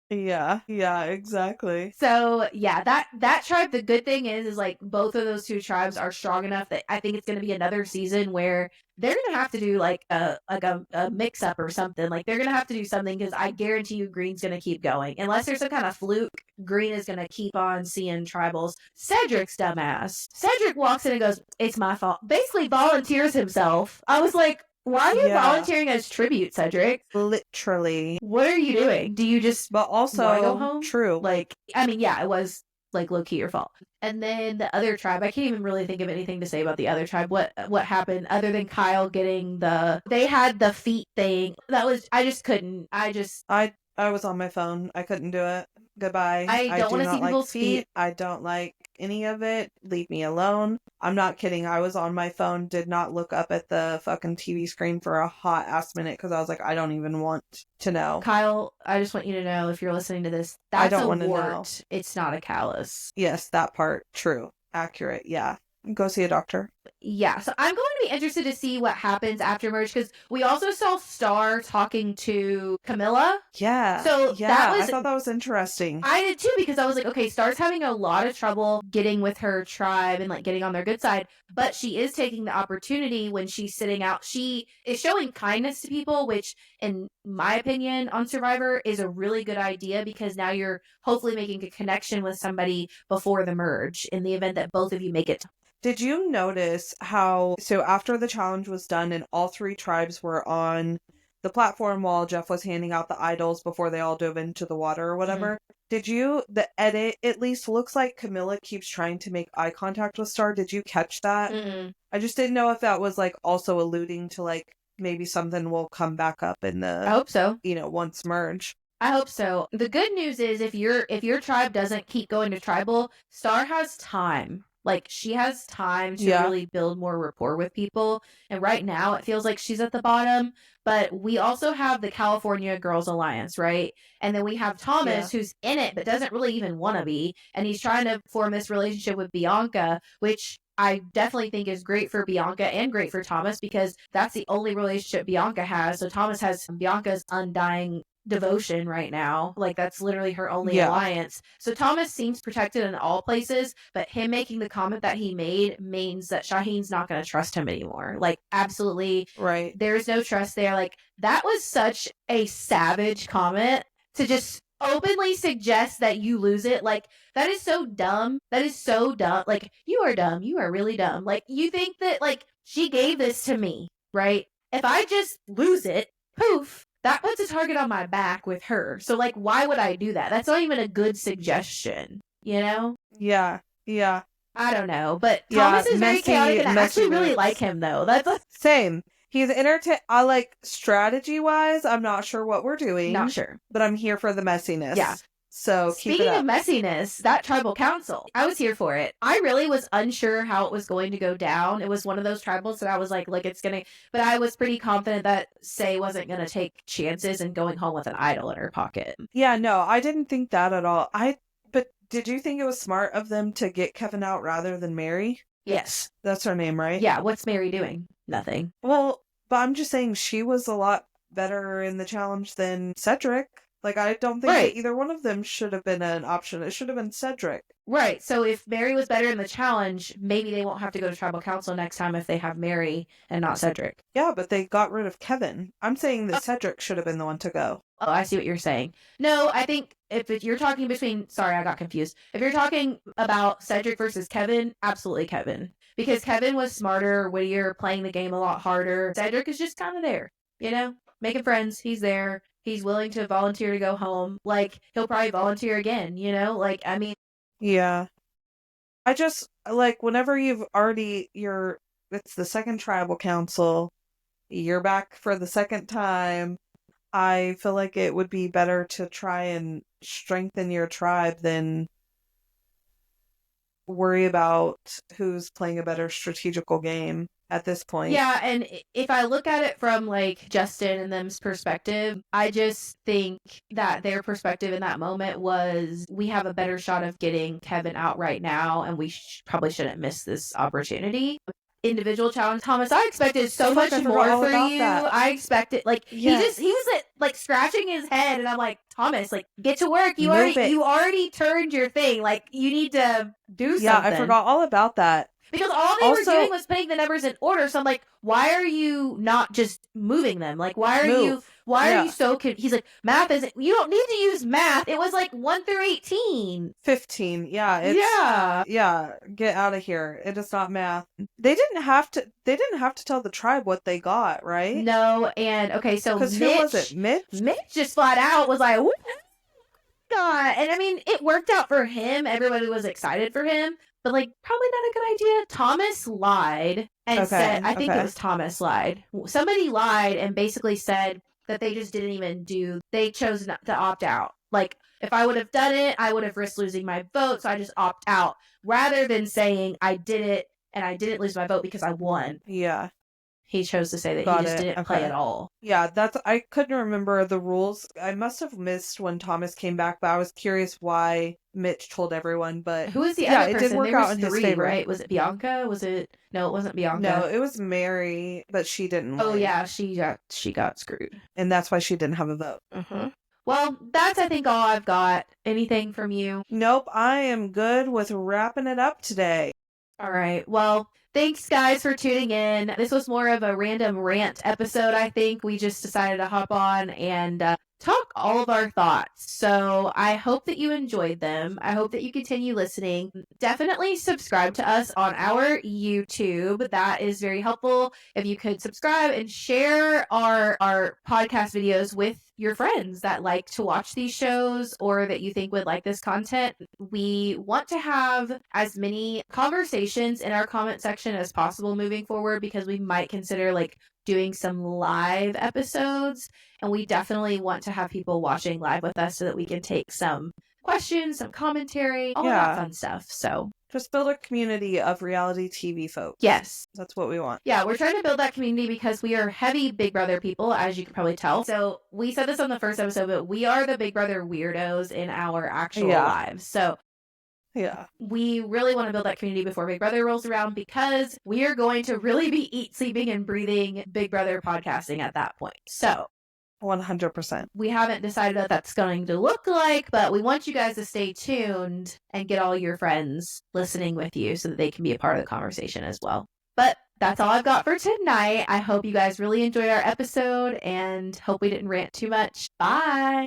Yeah, exactly. So yeah, that tribe, the good thing is like both of those two tribes are strong enough that I think it's gonna be another season where they're gonna have to do like a mix up or something. Like they're gonna have to do something because I guarantee you Green's gonna keep going. Unless there's some kind of fluke, Green is gonna keep on seeing tribals. Cedric's dumbass. Cedric walks in and goes, "It's my fault." Basically volunteers himself. I was like, why are you volunteering as tribute, Cedric? Literally. What are you doing? Do you just But also, wanna go home? true. Like, I mean, yeah, it was like low key your fault. And then the other tribe, I can't even really think of anything to say about the other tribe. What happened other than Kyle getting they had the feet thing. That was I just couldn't. I was on my phone. I couldn't do it. Goodbye. I don't do wanna not see like people's feet. I don't like any of it. Leave me alone. I'm not kidding. I was on my phone, did not look up at the fucking TV screen for a hot ass minute because I was like, I don't even want to know. Kyle, I just want you to know if you're listening to this, I that's don't a wanna wart. know. It's not a callus. Yes, that part. True. Accurate. Yeah. Go see a doctor. Yeah, so I'm going to be interested to see what happens after merge because we also saw Star talking to Camilla. Yeah. So that I was thought that was interesting. I did too because I was like, okay, Star's having a lot of trouble getting with her tribe and like getting on their good side, but she is taking the opportunity when she's sitting out. She is showing kindness to people, which in my opinion on Survivor is a really good idea because now you're hopefully making a connection with somebody before the merge in the event that both of you make it. Did you notice how, so after the challenge was done and all three tribes were on the platform while Jeff was handing out the idols before they all dove into the water or whatever, the edit at least looks like Camilla keeps trying to make eye contact with Star. Did you catch that? I just didn't know if that was like also alluding to like maybe something will come back up in the, I hope so. Once merge. I hope so. The good news is if your tribe doesn't keep going to tribal, Star has time. Like she has time to really build more rapport with people. And right now it feels like she's at the bottom. But we also have the California Girls Alliance, right? And then we have Thomas who's in it but doesn't really even want to be. And he's trying to form this relationship with Bianca, which I definitely think is great for Bianca and great for Thomas because that's the only relationship Bianca has. So Thomas has Bianca's undying devotion right now. Like that's literally her only alliance. So Thomas seems protected in all places, but him making the comment that he made means that Shaheen's not going to trust him anymore. Like absolutely. Right. There's no trust there. Like that was such a savage comment to just openly suggest that you lose it. Like that is so dumb. That is so dumb. Like you are dumb. You are really dumb. Like you think that like she gave this to me, right? If I just lose it, poof, that puts a target on my back with her. So, like, why would I do that? That's not even a good suggestion, you know? Yeah. I don't know. But Thomas is very chaotic, and I actually really like him, though. Same. He's I like strategy-wise, I'm not sure what we're doing. Not sure. But I'm here for the messiness. Yeah. So Speaking of messiness, that tribal council, I was here for it. I really was unsure how it was going to go down. It was one of those tribals that I was like it's gonna, but I was pretty confident that Say wasn't gonna take chances and going home with an idol in her pocket. Yeah, no, I didn't think that at all. But did you think it was smart of them to get Kevin out rather than Mary? Yes. That's her name, right? Yeah, what's Mary doing? Nothing. Well, but I'm just saying she was a lot better in the challenge than Cedric. Like, I don't think that either one of them should have been an option. It should have been Cedric. Right. So if Mary was better in the challenge, maybe they won't have to go to tribal council next time if they have Mary and not Cedric. Yeah, but they got rid of Kevin. I'm saying that Cedric should have been the one to go. Oh, I see what you're saying. No, I think if you're talking sorry, I got confused. If you're talking about Cedric versus Kevin, absolutely Kevin. Because Kevin was smarter, wittier, playing the game a lot harder. Cedric is just kind of there, making friends. He's there. He's willing to volunteer to go home. Like, he'll probably volunteer again, Like, I mean. Yeah. I just, like, whenever it's the second tribal council, you're back for the second time, I feel like it would be better to try and strengthen your tribe than worry about who's playing a better strategical game at this point. Yeah, and if I look at it from like Justin and them's perspective, I just think that their perspective in that moment was we have a better shot of getting Kevin out right now, and we probably shouldn't miss this opportunity. individual challenge. Thomas, I expected so Oh my much God, I forgot more all for about you. that. I expected, like, Yes. he was like scratching his head, and I'm like, Thomas, like, get to work. You Move it. you already turned your thing. Like, you need to do Yeah, something. I forgot all about that. Because all they were Also- doing was putting the numbers in order. So I'm like, why are you not just moving them? Like, why are you Yeah. so he's like, math isn't, you don't need to use math. It was like 1 through 18. 15. Yeah. It's, yeah. Get out of here. It is not math. They didn't have to tell the tribe what they got, right? No. And okay, so Because who was it? Mitch? Mitch just flat out was like, what? God. And I mean, it worked out for him. Everybody was excited for him. But, like, probably not a good idea. Thomas lied and said, I think it was Thomas lied. Somebody lied and basically said that they just didn't even they chose not to opt out. Like, if I would have done it, I would have risked losing my vote, so I just opt out. Rather than saying I did it and I didn't lose my vote because I won. Yeah. He chose to say that he just didn't play at all. Yeah, I couldn't remember the rules. I must have missed when Thomas came back, but I was curious why Mitch told everyone. But who was the other person? It did work there out was in his 3, favor. right? Was it Bianca? No, it wasn't Bianca. No, it was Mary, but she didn't. Oh win. yeah, she got screwed, and that's why she didn't have a vote. Mm-hmm. Well, that's I think all I've got. Anything from you? Nope, I am good with wrapping it up today. All right. Well, thanks, guys, for tuning in. This was more of a random rant episode, I think. We just decided to hop on and talk all of our thoughts. So I hope that you enjoyed them. I hope that you continue listening. Definitely subscribe to us on our YouTube. That is very helpful. If you could subscribe and share our podcast videos with your friends that like to watch these shows or that you think would like this content. We want to have as many conversations in our comment section as possible moving forward because we might consider like doing some live episodes, and we definitely want to have people watching live with us so that we can take some questions, some commentary, all that fun stuff. So just build a community of reality TV folks. Yes. That's what we want. Yeah, we're trying to build that community because we are heavy Big Brother people, as you can probably tell. So we said this on the first episode, but we are the Big Brother weirdos in our actual lives. So yeah, we really want to build that community before Big Brother rolls around because we are going to really be eat, sleeping, and breathing Big Brother podcasting at that point. So 100%. We haven't decided what that's going to look like, but we want you guys to stay tuned and get all your friends listening with you so that they can be a part of the conversation as well. But that's all I've got for tonight. I hope you guys really enjoyed our episode and hope we didn't rant too much. Bye.